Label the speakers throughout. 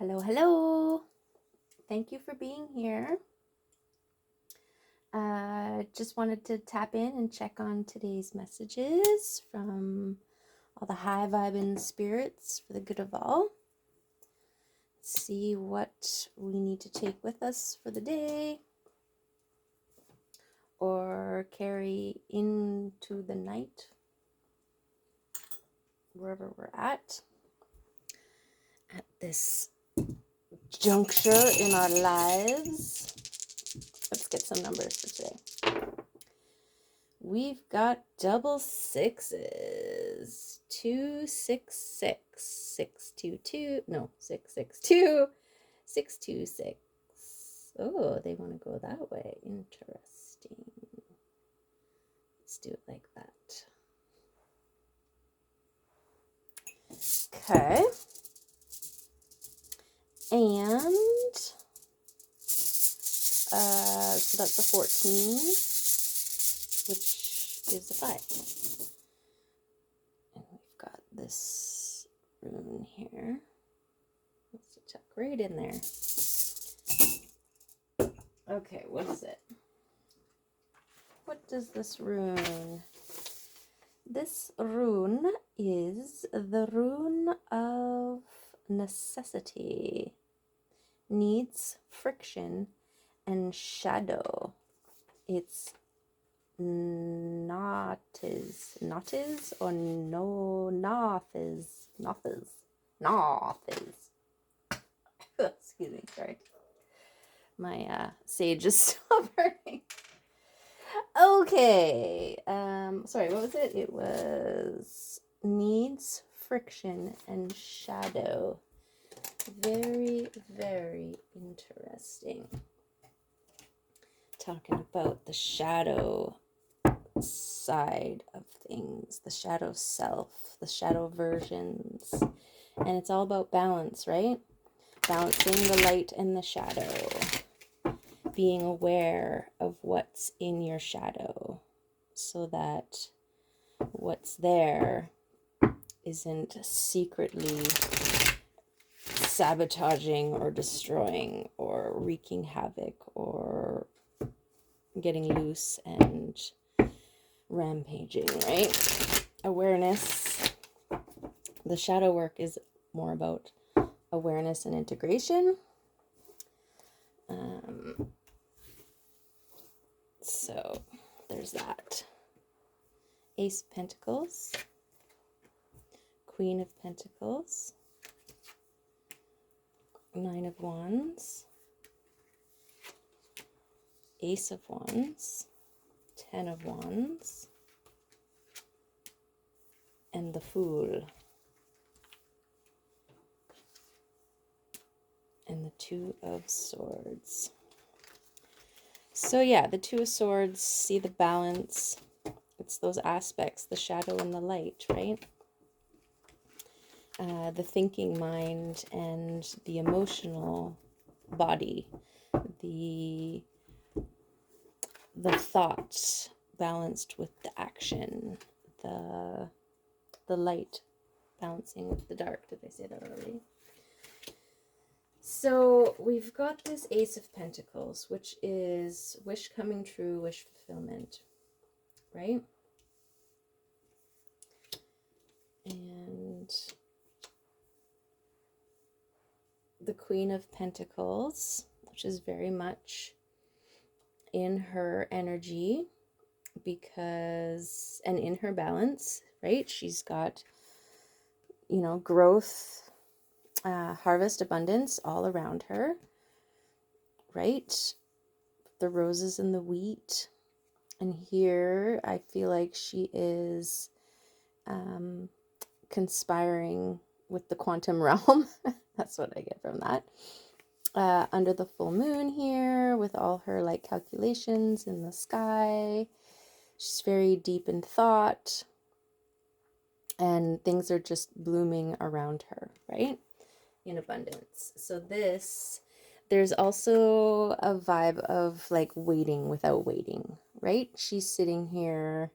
Speaker 1: Hello, hello. Thank you for being here. Just wanted to tap in and check on today's messages from all the high vibing spirits for the good of all. See what we need to take with us for the day or carry into the night, wherever we're at this juncture in our lives. Let's get some numbers for today. We've got double sixes. 266, 622, no, 662, 626. Oh, they want to go that way. Interesting. Let's do it like that. Okay. And so that's a 14, which gives a 5. And we've got this rune here. Let's tuck right in there. Okay, what is it? What does this rune? This rune is the rune of necessity. Needs, friction, and shadow. It's Nothiz or no Nothiz. Excuse me, sorry. My sage is still burning. Okay. Sorry, what was it? It was needs, friction, and shadow. Very, very interesting. Talking about the shadow side of things, the shadow self, the shadow versions. And it's all about balance, right? Balancing the light and the shadow. Being aware of what's in your shadow so that what's there isn't secretly sabotaging or destroying or wreaking havoc or getting loose and rampaging, right? Awareness. The shadow work is more about awareness and integration. So there's that. Ace of Pentacles, Queen of Pentacles, Nine of Wands, Ace of Wands, 10 of Wands, and the Fool. And the Two of Swords. So yeah, the Two of Swords, see the balance. It's those aspects, the shadow and the light, right? The thinking mind and the emotional body, the thought balanced with the action, the light balancing with the dark. Did I say that already? So we've got this Ace of Pentacles, which is wish coming true, wish fulfillment, right? And the Queen of Pentacles, which is very much in her energy because, and in her balance, right? She's got, growth, harvest, abundance all around her, right? The roses and the wheat. And here I feel like she is conspiring with the quantum realm. That's what I get from that. Under the full moon here with all her like calculations in the sky. She's very deep in thought. And things are just blooming around her, right? In abundance. So there's also a vibe of like waiting without waiting, right? She's sitting here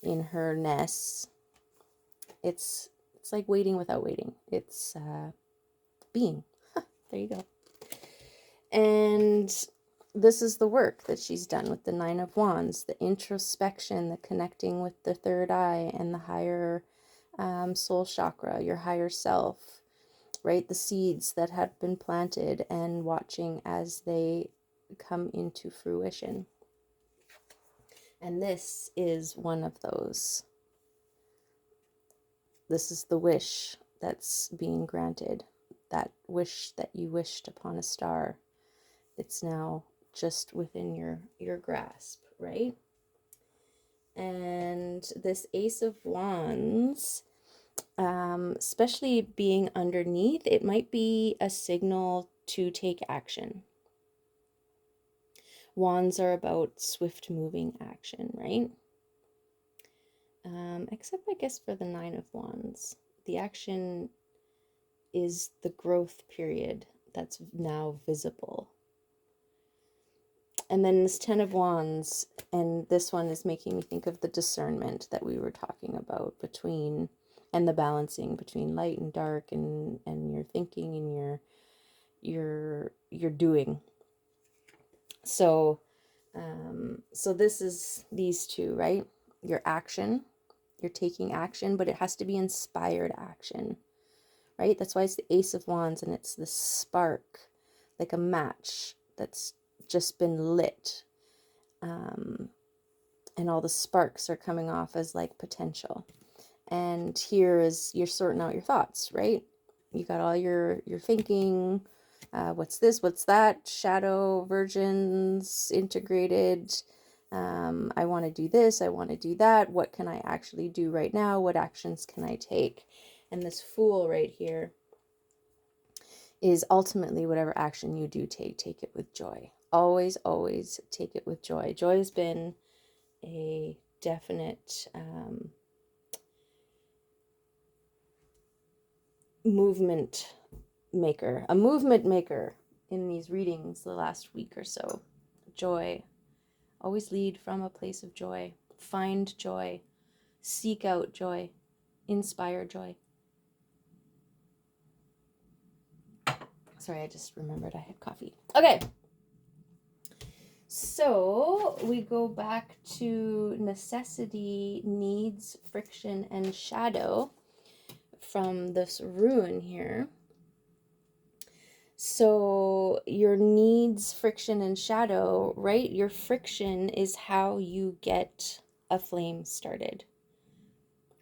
Speaker 1: in her nest. It's like waiting without waiting. It's being. There you go. And this is the work that she's done with the Nine of Wands, the introspection, the connecting with the third eye and the higher soul chakra, your higher self, right? The seeds that have been planted and watching as they come into fruition. And this is one of those. This is the wish that's being granted. That wish that you wished upon a star. It's now just within your grasp, right? And this Ace of Wands, especially being underneath, it might be a signal to take action. Wands are about swift moving action, right? Except I guess for the Nine of Wands, the action is the growth period that's now visible. And then this Ten of Wands, and this one is making me think of the discernment that we were talking about between, and the balancing between light and dark, and your thinking and your doing. So, so this is these two, right? Your action, you're taking action, but it has to be inspired action, right? That's why it's the Ace of Wands, and it's the spark, like a match that's just been lit, and all the sparks are coming off as like potential. And here is, you're sorting out your thoughts, right? You got all your thinking, what's this, what's that, shadow, virgins, integrated, I want to do this, I want to do that, what can I actually do right now, what actions can I take? And this Fool right here is ultimately whatever action you do take it with joy. Always, always take it with joy. Joy has been a definite movement maker, in these readings the last week or so. Joy. Always lead from a place of joy. Find joy. Seek out joy. Inspire joy. Sorry, I just remembered I had coffee. Okay. So we go back to necessity, needs, friction, and shadow from this rune here. So your needs, friction, and shadow, right? Your friction is how you get a flame started,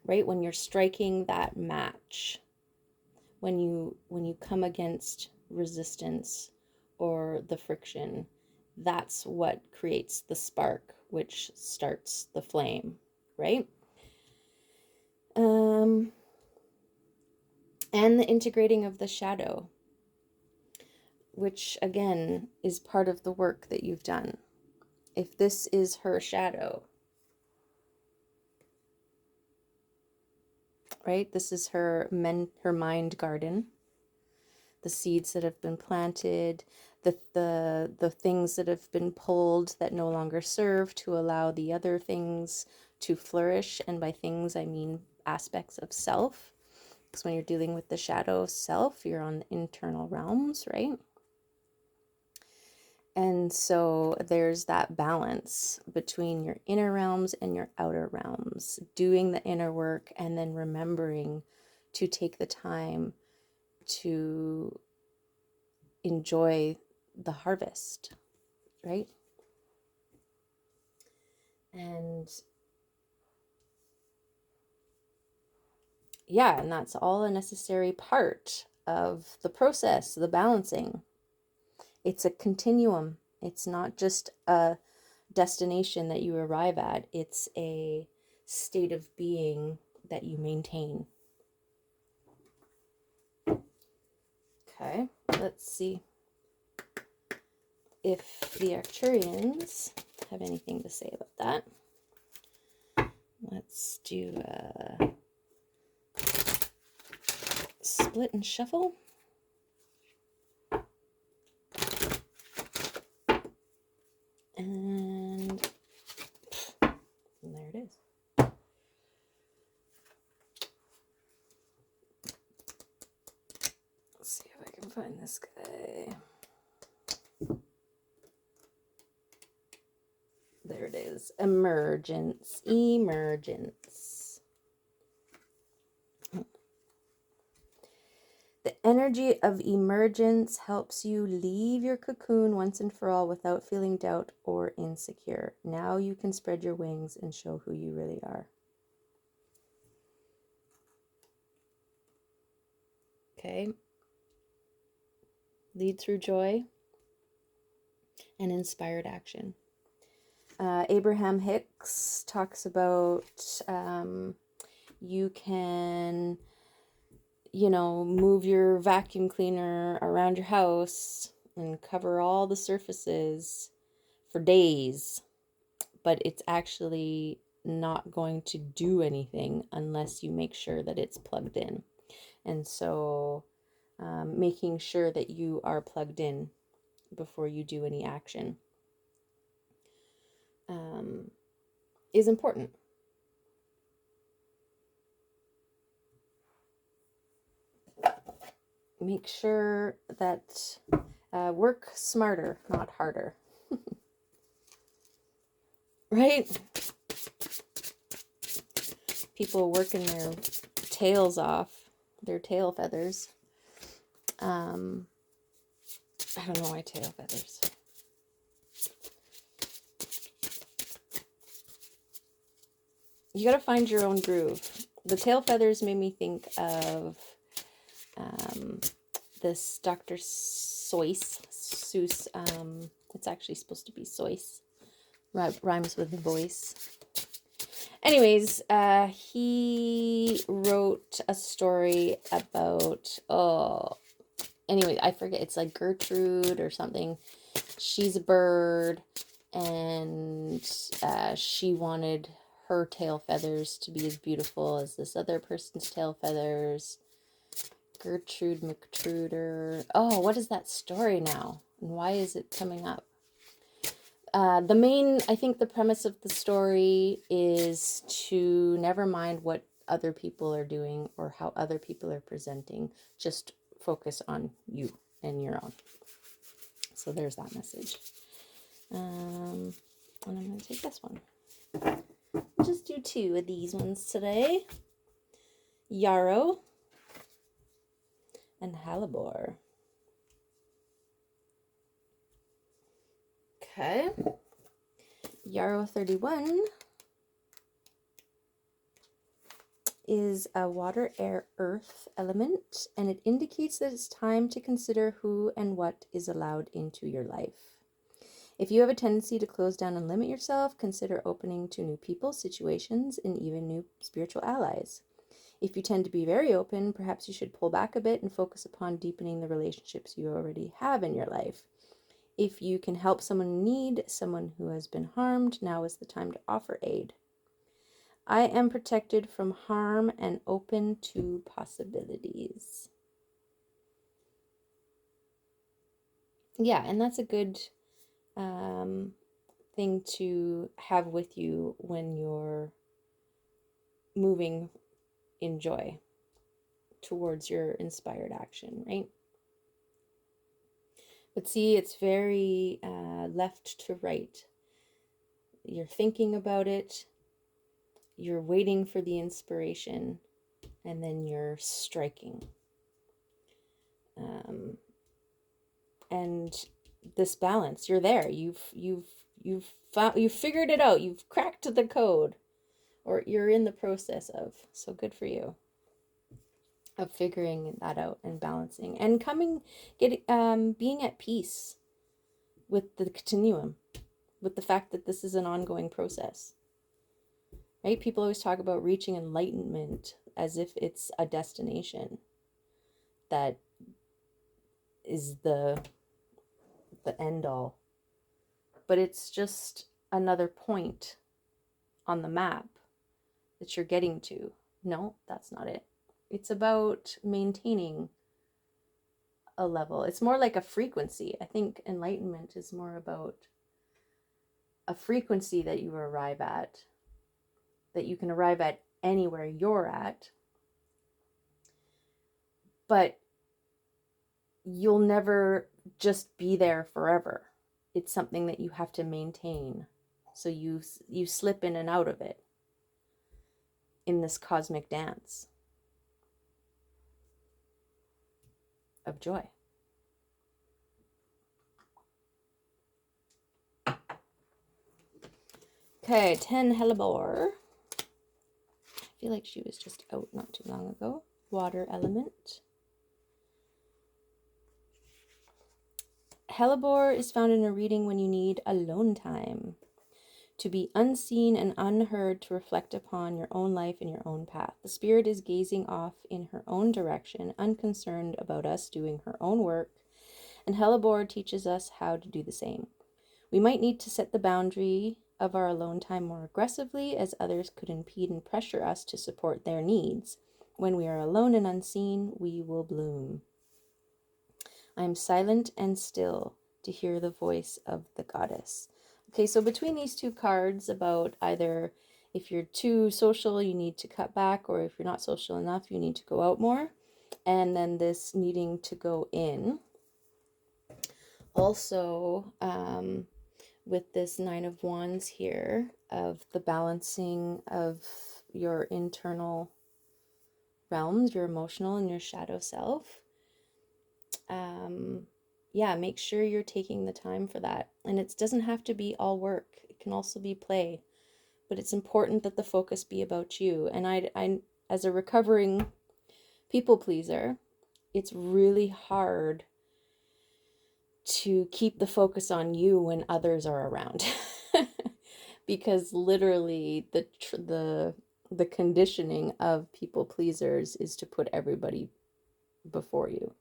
Speaker 1: right? When you're striking that match, when you come against resistance or the friction, that's what creates the spark, which starts the flame, right? And the integrating of the shadow, which again is part of the work that you've done. If this is her shadow, right? This is her mind garden, the seeds that have been planted, the things that have been pulled that no longer serve to allow the other things to flourish. And by things, I mean aspects of self. Because when you're dealing with the shadow self, you're on the internal realms, right? And so there's that balance between your inner realms and your outer realms, doing the inner work and then remembering to take the time to enjoy the harvest, right? And yeah, and that's all a necessary part of the process, the balancing. It's a continuum. It's not just a destination that you arrive at. It's a state of being that you maintain. Okay, let's see if the Arcturians have anything to say about that. Let's do a split and shuffle. And there it is. Let's see if I can find this guy. There it is. Emergence. Emergence. The energy of emergence helps you leave your cocoon once and for all without feeling doubt or insecure. Now you can spread your wings and show who you really are. Okay. Lead through joy and inspired action. Abraham Hicks talks about you can, move your vacuum cleaner around your house and cover all the surfaces for days, but it's actually not going to do anything unless you make sure that it's plugged in. And so making sure that you are plugged in before you do any action is important. Make sure that work smarter, not harder. Right? People working their tails off, their tail feathers. I don't know why tail feathers. You gotta find your own groove. The tail feathers made me think of this Dr. Seuss. It's actually supposed to be Seuss. Rhymes with voice. Anyways, he wrote a story about, anyway, I forget, it's like Gertrude or something. She's a bird, and she wanted her tail feathers to be as beautiful as this other person's tail feathers. Gertrude McTruder. Oh, what is that story now? And why is it coming up? I think the premise of the story is to never mind what other people are doing or how other people are presenting. Just focus on you and your own. So there's that message. And I'm going to take this one. Just do 2 of these ones today. Yarrow and Hellebore. Okay. Yarrow 31 is a water, air, earth element, and it indicates that it's time to consider who and what is allowed into your life. If you have a tendency to close down and limit yourself, consider opening to new people, situations, and even new spiritual allies. If you tend to be very open, perhaps you should pull back a bit and focus upon deepening the relationships you already have in your life. If you can help someone in need, someone who has been harmed, now is the time to offer aid. I am protected from harm and open to possibilities. Yeah, and that's a good thing to have with you when you're moving in joy towards your inspired action, right? But see, it's very left to right. You're thinking about it, you're waiting for the inspiration, and then you're striking. And this balance, you're there. You've figured it out. You've cracked the code, or you're in the process of. So good for you. Of figuring that out and balancing and being at peace with the continuum, with the fact that this is an ongoing process, right? People always talk about reaching enlightenment as if it's a destination that is the end all, but it's just another point on the map that you're getting to. No, that's not it. It's about maintaining a level. It's more like a frequency. I think enlightenment is more about a frequency that you arrive at, that you can arrive at anywhere you're at, but you'll never just be there forever. It's something that you have to maintain. So you slip in and out of it in this cosmic dance of joy. Okay, 10 hellebore. I feel like she was just out not too long ago. Water element. Hellebore is found in a reading when you need alone time, to be unseen and unheard, to reflect upon your own life and your own path. The spirit is gazing off in her own direction, unconcerned about us doing her own work, and Hellebore teaches us how to do the same. We might need to set the boundary of our alone time more aggressively, as others could impede and pressure us to support their needs. When we are alone and unseen, we will bloom. I am silent and still to hear the voice of the goddess. Okay, so between these two cards about either if you're too social, you need to cut back, or if you're not social enough, you need to go out more. And then this needing to go in. Also, with this 9 of Wands here, of the balancing of your internal realms, your emotional and your shadow self. Yeah, make sure you're taking the time for that. And it doesn't have to be all work. It can also be play. But it's important that the focus be about you. And I as a recovering people pleaser, it's really hard to keep the focus on you when others are around. Because literally the conditioning of people pleasers is to put everybody before you.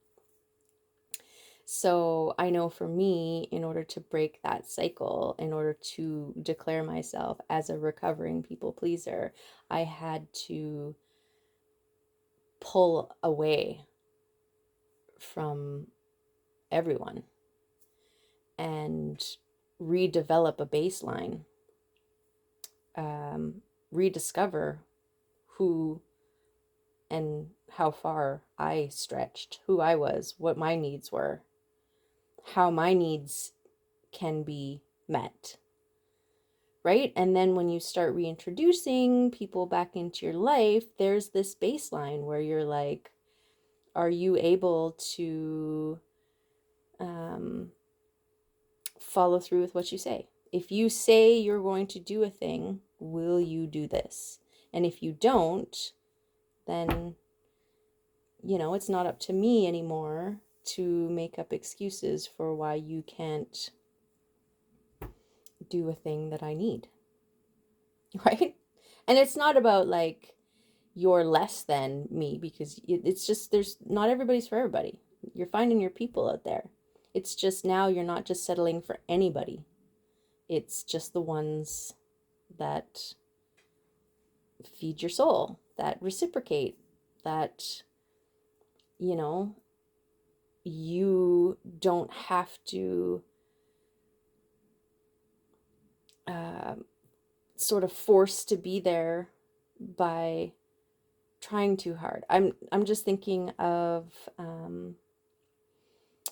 Speaker 1: So I know for me, in order to break that cycle, in order to declare myself as a recovering people pleaser, I had to pull away from everyone and redevelop a baseline, rediscover who and how far I stretched, who I was, what my needs were, how my needs can be met, right? And then when you start reintroducing people back into your life, there's this baseline where you're like, are you able to follow through with what you say? If you say you're going to do a thing, will you do this? And if you don't, then, you know, it's not up to me anymore to make up excuses for why you can't do a thing that I need, right? And it's not about like you're less than me, because it's just, there's not, everybody's for everybody. You're finding your people out there. It's just now you're not just settling for anybody. It's just the ones that feed your soul, that reciprocate, that, you know, you don't have to sort of force to be there by trying too hard. I'm just thinking of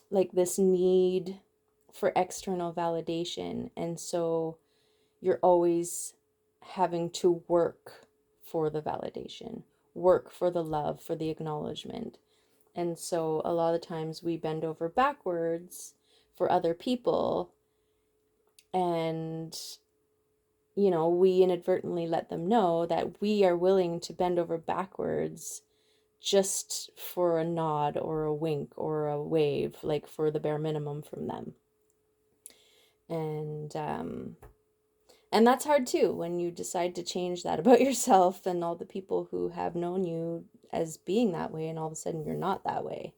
Speaker 1: like this need for external validation, and so you're always having to work for the validation, work for the love, for the acknowledgement. And so a lot of times we bend over backwards for other people, and, you know, we inadvertently let them know that we are willing to bend over backwards just for a nod or a wink or a wave, like for the bare minimum from them. And that's hard too, when you decide to change that about yourself and all the people who have known you as being that way, and all of a sudden you're not that way.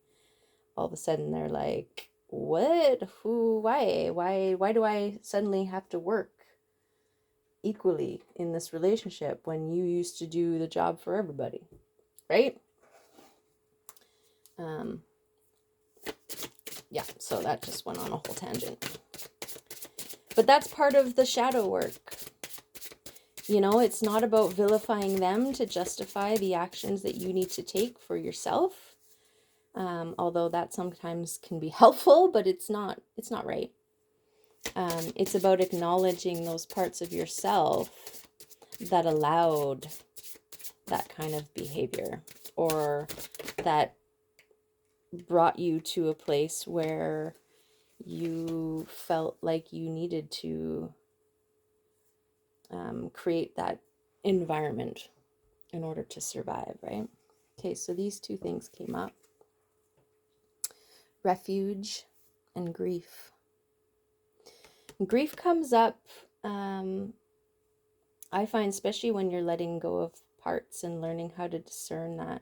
Speaker 1: All of a sudden they're like, what? Who? Why do I suddenly have to work equally in this relationship when you used to do the job for everybody, right? Yeah, so that just went on a whole tangent. But that's part of the shadow work. You know, it's not about vilifying them to justify the actions that you need to take for yourself. Although that sometimes can be helpful, but it's not right. It's about acknowledging those parts of yourself that allowed that kind of behavior, or that brought you to a place where you felt like you needed to create that environment in order to survive, right? Okay, so these two things came up: refuge and grief. Grief comes up, I find, especially when you're letting go of parts and learning how to discern that.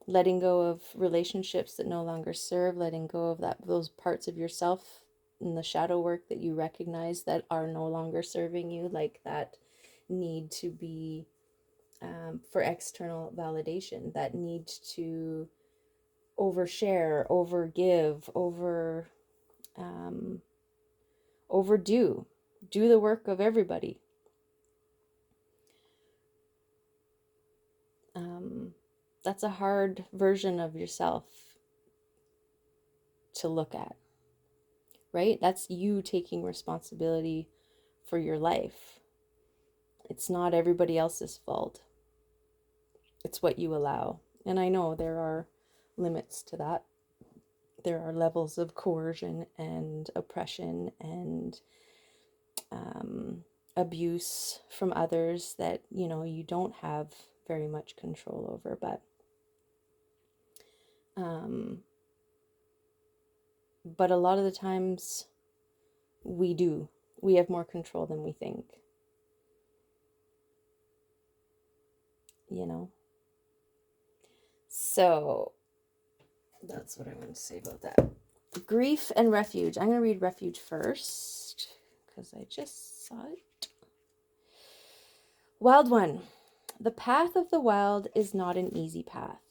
Speaker 1: Letting go of relationships that no longer serve, letting go of those parts of yourself in the shadow work that you recognize that are no longer serving you, like that need to be for external validation, that need to overshare, overgive, overdo, do the work of everybody. That's a hard version of yourself to look at, right? That's you taking responsibility for your life. It's not everybody else's fault. It's what you allow. And I know there are limits to that. There are levels of coercion and oppression and abuse from others that, you don't have very much control over. But a lot of the times we do. We have more control than we think. So that's what I want to say about that. Grief and refuge. I'm going to read refuge first because I just saw it. Wild one. The path of the wild is not an easy path.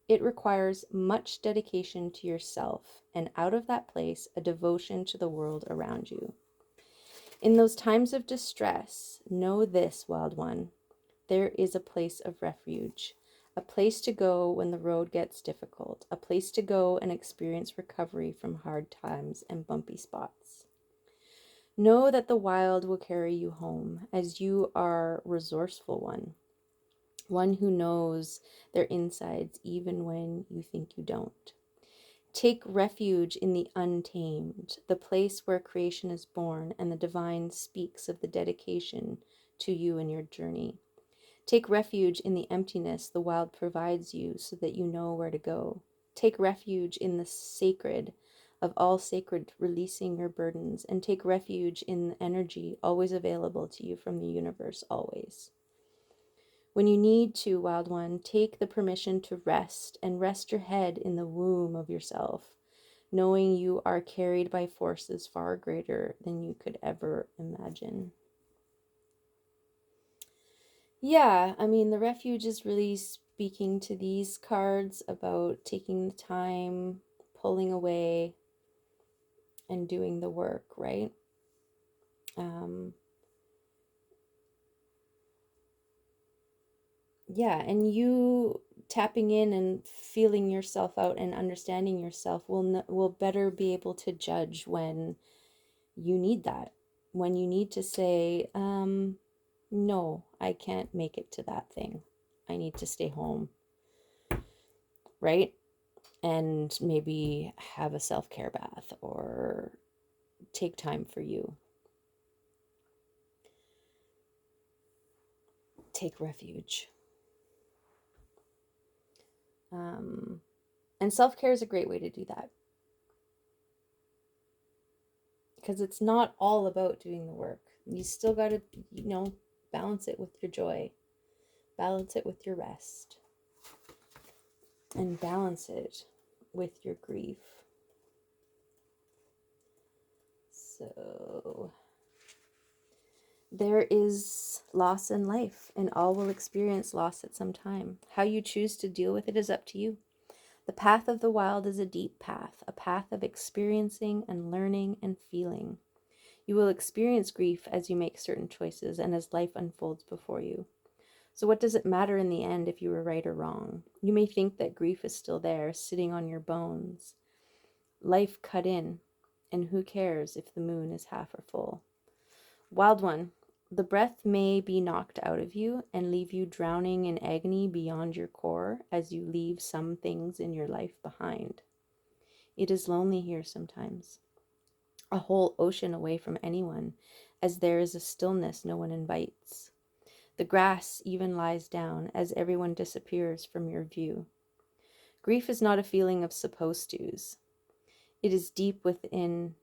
Speaker 1: It requires much dedication to yourself, and out of that place, a devotion to the world around you. In those times of distress, know this, wild one. There is a place of refuge, a place to go when the road gets difficult, a place to go and experience recovery from hard times and bumpy spots. Know that the wild will carry you home, as you are resourceful one who knows their insides even when you think you don't. Take refuge in the untamed, the place where creation is born and the divine speaks of the dedication to you and your journey. Take refuge in the emptiness the wild provides you so that you know where to go. Take refuge in the sacred of all sacred, releasing your burdens, and take refuge in the energy always available to you from the universe, always. When you need to, wild one, take the permission to rest, and rest your head in the womb of yourself, knowing you are carried by forces far greater than you could ever imagine. Yeah, I mean, the refuge is really speaking to these cards about taking the time, pulling away, and doing the work, right? Yeah, and you tapping in and feeling yourself out and understanding yourself will better be able to judge when you need that, when you need to say, no, I can't make it to that thing. I need to stay home, right? And maybe have a self-care bath or take time for you. Take refuge. And self-care is a great way to do that. Because it's not all about doing the work. You still got to, balance it with your joy. Balance it with your rest. And balance it with your grief. So there is loss in life, and all will experience loss at some time. How you choose to deal with it is up to you. The path of the wild is a deep path, a path of experiencing and learning and feeling. You will experience grief as you make certain choices and as life unfolds before you. So what does it matter in the end if you were right or wrong? You may think that grief is still there, sitting on your bones. Life cut in, and who cares if the moon is half or full? Wild one, the breath may be knocked out of you and leave you drowning in agony beyond your core as you leave some things in your life behind. It is lonely here sometimes, a whole ocean away from anyone, as there is a stillness no one invites. The grass even lies down as everyone disappears from your view. Grief is not a feeling of supposed tos. It is deep within,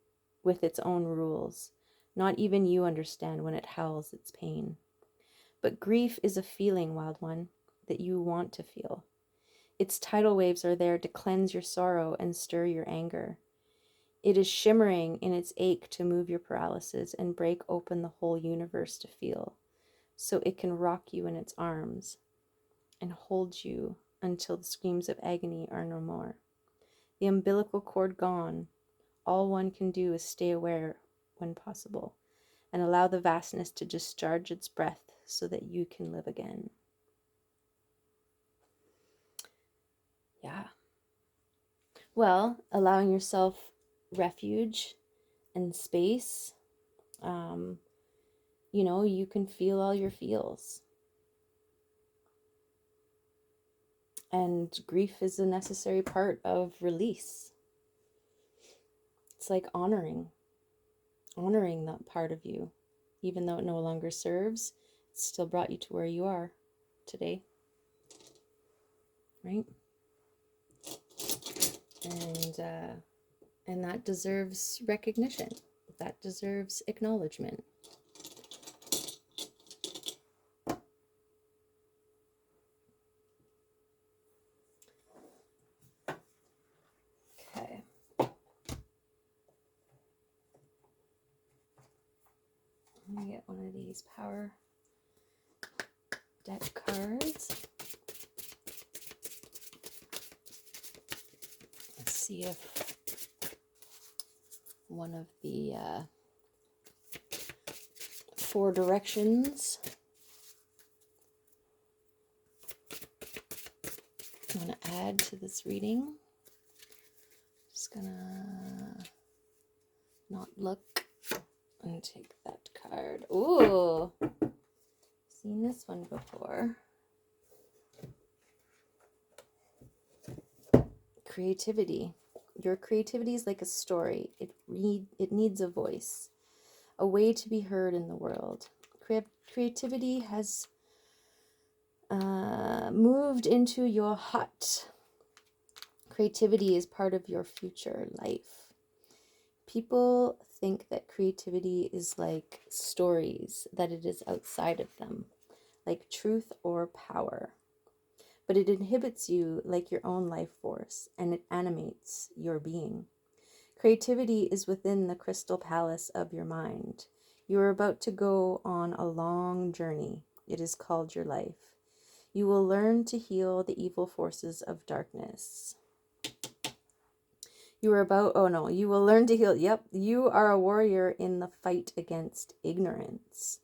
Speaker 1: with its own rules. Not even you understand when it howls its pain. But grief is a feeling, wild one, that you want to feel. Its tidal waves are there to cleanse your sorrow and stir your anger. It is shimmering in its ache to move your paralysis and break open the whole universe to feel, so it can rock you in its arms and hold you until the screams of agony are no more. The umbilical cord gone, all one can do is stay aware when possible and allow the vastness to discharge its breath so that you can live again. Yeah. Well, allowing yourself refuge and space, you can feel all your feels. And grief is a necessary part of release. It's like honoring that part of you. Even though it no longer serves, it still brought you to where you are today. Right? And that deserves recognition. That deserves acknowledgement. Okay. Let me get one of these power deck cards. Let's see if one of the 4 directions I want to add to this reading. Just gonna not look and take that card. Ooh, seen this one before. Creativity. Your creativity is like a story. It needs a voice, a way to be heard in the world. Creativity has moved into your hut. Creativity is part of your future life. People think that creativity is like stories, that it is outside of them, like truth or power. But it inhibits you like your own life force, and it animates your being. Creativity is within the crystal palace of your mind. You are about to go on a long journey. It is called your life. You will learn to heal the evil forces of darkness. You will learn to heal. Yep, you are a warrior in the fight against ignorance.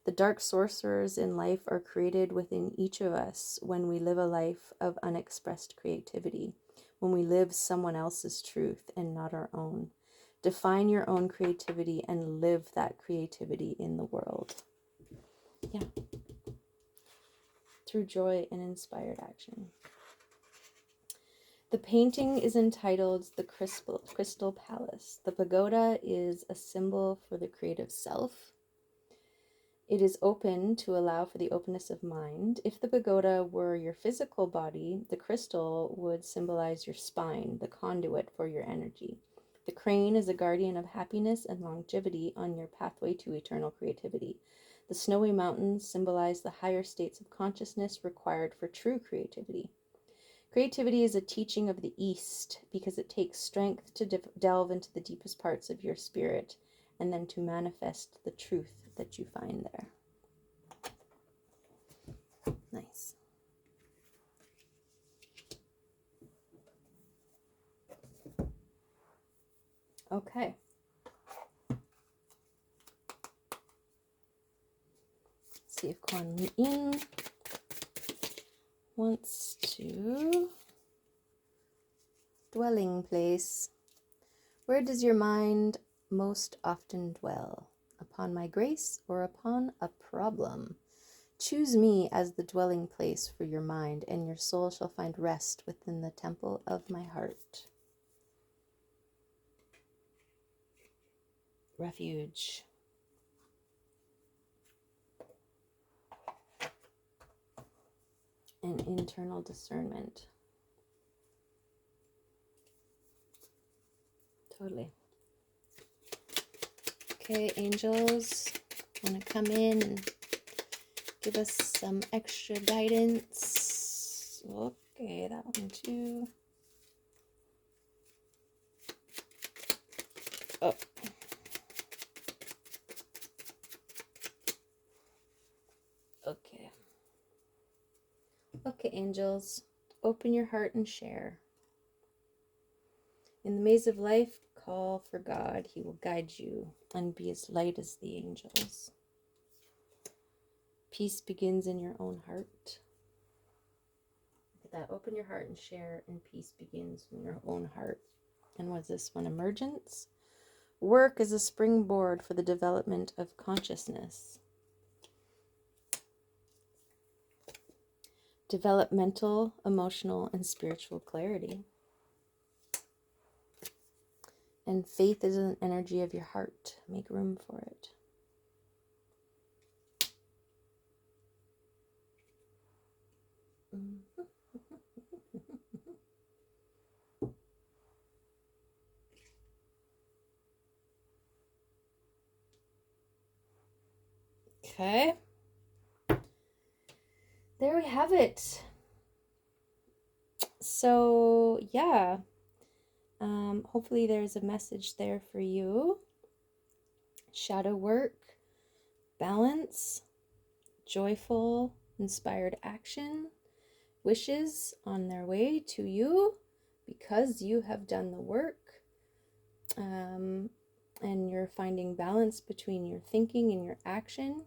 Speaker 1: The dark sorcerers in life are created within each of us when we live a life of unexpressed creativity, when we live someone else's truth and not our own. Define your own creativity and live that creativity in the world. Yeah. Through joy and inspired action. The painting is entitled The Crystal Palace. The pagoda is a symbol for the creative self. It is open to allow for the openness of mind. If the pagoda were your physical body, the crystal would symbolize your spine, the conduit for your energy. The crane is a guardian of happiness and longevity on your pathway to eternal creativity. The snowy mountains symbolize the higher states of consciousness required for true creativity. Creativity is a teaching of the East because it takes strength to delve into the deepest parts of your spirit and then to manifest the truth that you find there. Nice. Okay. Let's see if Kuan Yin wants to... Dwelling place. Where does your mind most often dwell? Upon my grace or upon a problem? Choose me as the dwelling place for your mind, and your soul shall find rest within the temple of my heart. Refuge. And internal discernment. Totally. Okay, angels, want to come in and give us some extra guidance. Okay, that one too. Oh. Okay. Okay, angels, open your heart and share. In the maze of life, call for God. He will guide you and be as light as the angels. Peace begins in your own heart. Look at that. Open your heart and share, and peace begins in your own heart. And what's this one? Emergence. Work is a springboard for the development of consciousness. Developmental, emotional, and spiritual clarity. And faith is an energy of your heart. Make room for it. Okay. There we have it. So, yeah. Hopefully there's a message there for you. Shadow work, balance, joyful, inspired action, wishes on their way to you because you have done the work. And you're finding balance between your thinking and your action,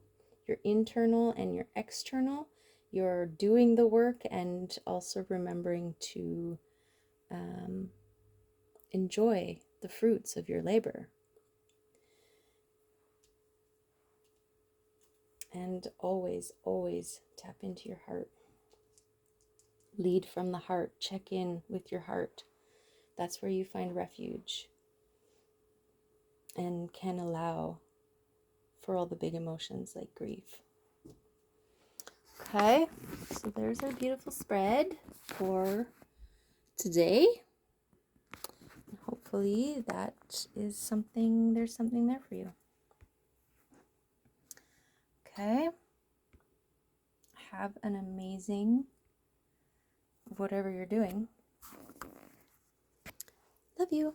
Speaker 1: your internal and your external. You're doing the work and also remembering to enjoy the fruits of your labor. And always, always tap into your heart. Lead from the heart. Check in with your heart. That's where you find refuge and can allow for all the big emotions like grief. Okay, so there's our beautiful spread for today. Hopefully that is something, there's something there for you. Okay, have an amazing whatever you're doing. Love you.